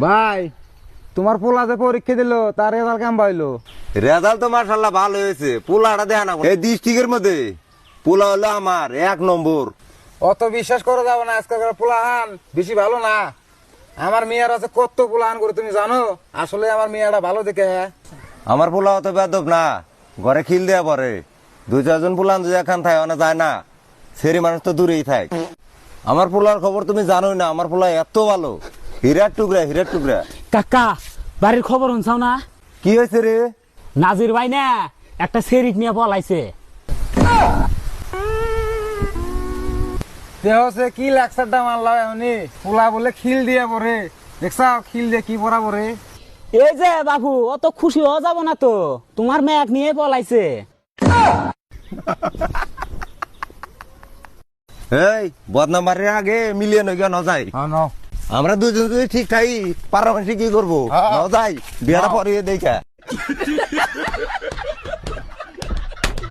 ভাই তোমার পোলা যে পরীক্ষা দিল তার রেজাল্ট কেমন পাইলো? রেজাল্ট তো মাশাআল্লাহ ভালো হয়েছে। পোলাটা দেখা না এই ডিস্ট্রিক্টের মধ্যে পোলা হলো আমার 1 নম্বর। অত বিশ্বাস করা যাবে না, আজকালকার পোলাহান বেশি ভালো না। আমার মেয়ের আছে কত পোলাহান করে তুমি জানো? আসলে আমার মেয়েটা ভালো দেখে। আমার পোলা অত বেদব না, ঘরে খিল দেয়া পরে 2-4 জন পোলান যদি এখান থাকে না যায় না, সেরি মানুষ তো দূরেই থাক। আমার পোলার খবর তুমি জানোই না, আমার পোলা এত ভালো, হীরার টুকরা হীরার টুকরা। কাকা বাড়ির খবর শুনছাও না? কি হয়েছে রে? নাজির ভাই না একটা সেরিক নিয়ে পলাইছে। দেহ সে কি লেকচারটা মারলাম এমনি, পোলা বলে খিল দিয়ে পরে দেখছা, খিল দিয়ে কি পরা পরে। এই যে বাবু অত খুশি হওয়া যাব না তো, তোমার মেয়েক নিয়ে পলাইছে। এই বদনাম মারির আগে মিলিয়ে নই ন যাই। আমরা দুজন যদি ঠিক থাকি পারমানেন্ট কি করবো? হ্যাঁ। ন যাই বিয়াটা পরে দেখা।